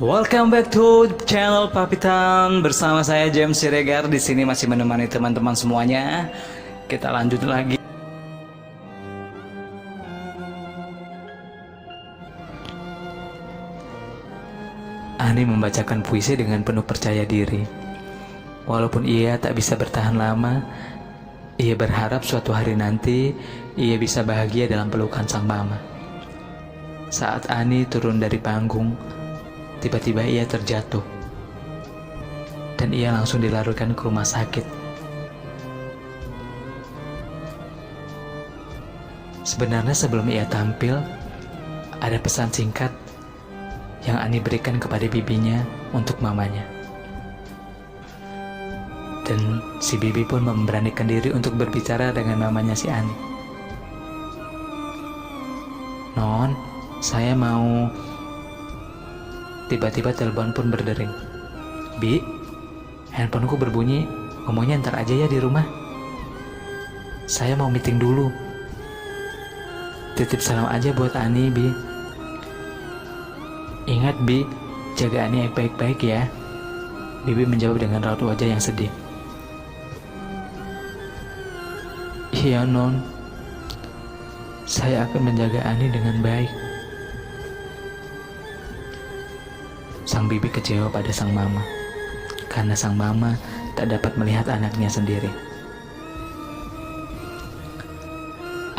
Welcome back to channel Papitan bersama saya James Siregar di sini masih menemani teman-teman semuanya. Kita lanjut lagi. Ani membacakan puisi dengan penuh percaya diri. Walaupun ia tak bisa bertahan lama, ia berharap suatu hari nanti ia bisa bahagia dalam pelukan sang mama. Saat Ani turun dari panggung, tiba-tiba ia terjatuh dan ia langsung dilarikan ke rumah sakit. Sebenarnya sebelum ia tampil, ada pesan singkat yang Ani berikan kepada bibinya untuk mamanya. Dan si bibi pun memberanikan diri untuk berbicara dengan mamanya si Ani. "Non, saya mau..." Tiba-tiba telepon pun berdering. "Bi, handphoneku berbunyi, ngomongnya ntar aja ya di rumah. Saya mau meeting dulu. Titip salam aja buat Ani, Bi. Ingat, Bi, jaga Ani baik-baik ya." Bibi menjawab dengan raut wajah yang sedih. "Iya, Non. Saya akan menjaga Ani dengan baik." Sang bibi kecewa pada sang mama, karena sang mama tak dapat melihat anaknya sendiri.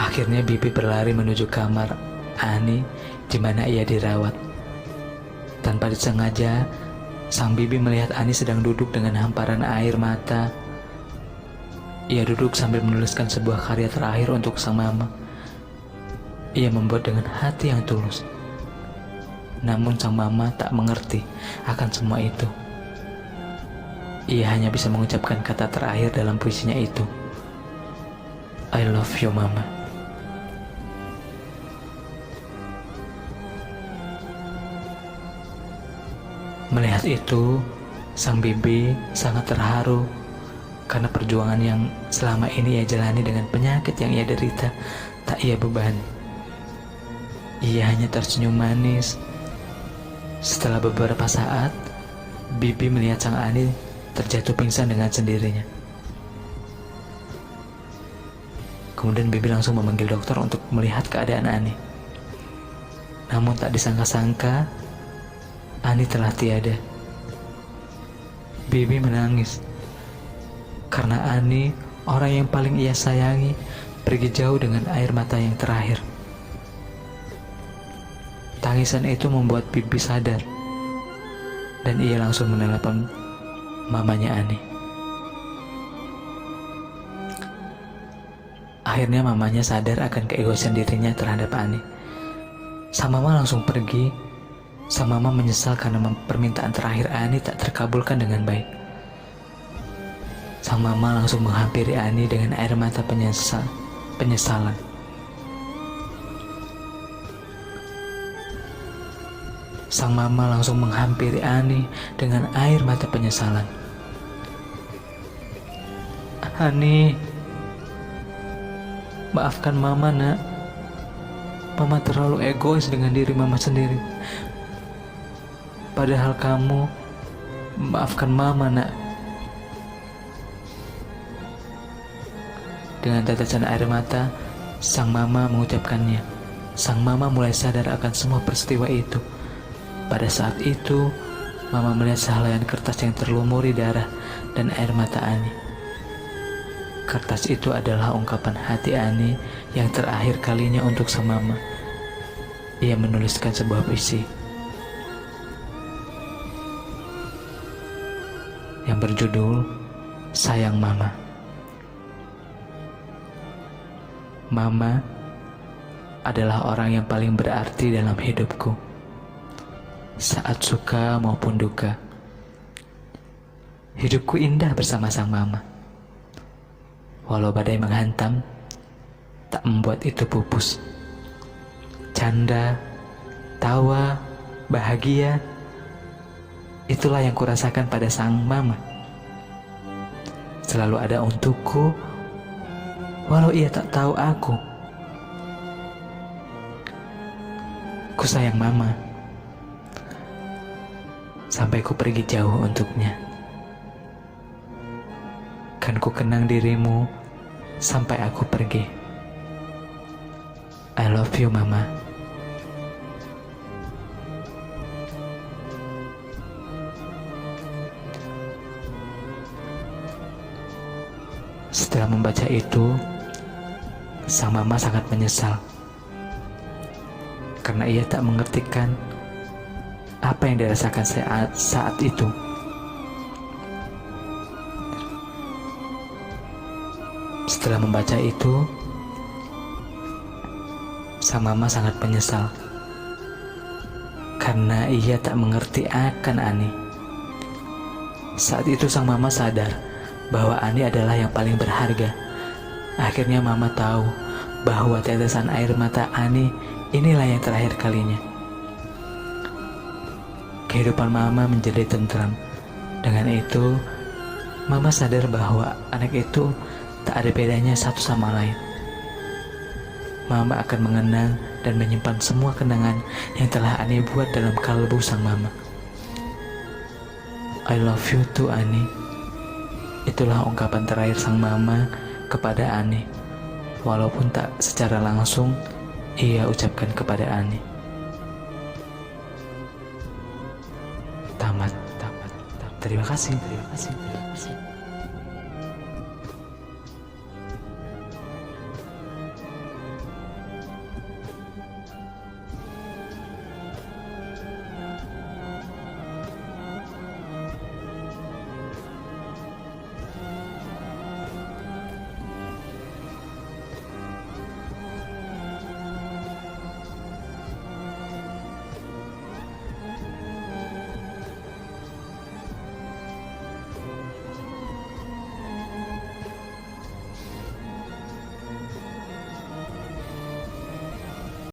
Akhirnya bibi berlari menuju kamar Ani di mana ia dirawat. Tanpa disengaja, sang bibi melihat Ani sedang duduk dengan hamparan air mata. Ia duduk sambil menuliskan sebuah karya terakhir untuk sang mama. Ia membuat dengan hati yang tulus. Namun sang mama tak mengerti akan semua itu. Ia hanya bisa mengucapkan kata terakhir dalam puisinya itu. "I love you, Mama." Melihat itu, sang bibi sangat terharu karena perjuangan yang selama ini ia jalani dengan penyakit yang ia derita tak ia bebani. Ia hanya tersenyum manis. Setelah beberapa saat, bibi melihat sang Ani terjatuh pingsan dengan sendirinya. Kemudian bibi langsung memanggil dokter untuk melihat keadaan Ani. Namun tak disangka-sangka, Ani telah tiada. Bibi menangis karena Ani, orang yang paling ia sayangi, pergi jauh dengan air mata yang terakhir. Tangisan itu membuat bibi sadar dan ia langsung menelepon mamanya Ani. Akhirnya mamanya sadar akan keegoisan dirinya terhadap Ani. Sang mama langsung pergi. Sang mama menyesal karena permintaan terakhir Ani tak terkabulkan dengan baik. Sang mama langsung menghampiri Ani dengan air mata penyesalan. Sang mama langsung menghampiri Ani dengan air mata penyesalan. "Ani, maafkan Mama, Nak. Mama terlalu egois dengan diri Mama sendiri. Padahal kamu, maafkan Mama, Nak." Dengan tetesan air mata, sang mama mengucapkannya. Sang mama mulai sadar akan semua peristiwa itu. Pada saat itu, mama melihat sehelaian kertas yang terlumuri darah dan air mata Ani. Kertas itu adalah ungkapan hati Ani yang terakhir kalinya untuk sang mama. Ia menuliskan sebuah puisi yang berjudul "Sayang Mama." Mama adalah orang yang paling berarti dalam hidupku, saat suka maupun duka. Hidupku indah bersama sang mama. Walau badai menghantam, tak membuat itu pupus. Canda, tawa, bahagia, itulah yang kurasakan pada sang mama. Selalu ada untukku, walau ia tak tahu aku. Ku sayang mama. Sampai ku pergi jauh untuknya. Kan ku kenang dirimu sampai aku pergi. I love you, mama. Setelah membaca itu, sang mama sangat menyesal karena ia tak mengertikan apa yang dirasakan saat itu. Setelah membaca itu, sang mama sangat menyesal karena ia tak mengerti akan Ani. Saat itu sang mama sadar bahwa Ani adalah yang paling berharga. Akhirnya mama tahu bahwa tetesan air mata Ani inilah yang terakhir kalinya. Kehidupan mama menjadi tentram. Dengan itu, mama sadar bahwa anak itu tak ada bedanya satu sama lain. Mama akan mengenang dan menyimpan semua kenangan yang telah Ani buat dalam kalbu sang mama. I love you too, Ani. Itulah ungkapan terakhir sang mama kepada Ani. Walaupun tak secara langsung ia ucapkan kepada Ani. Tamat. Terima kasih.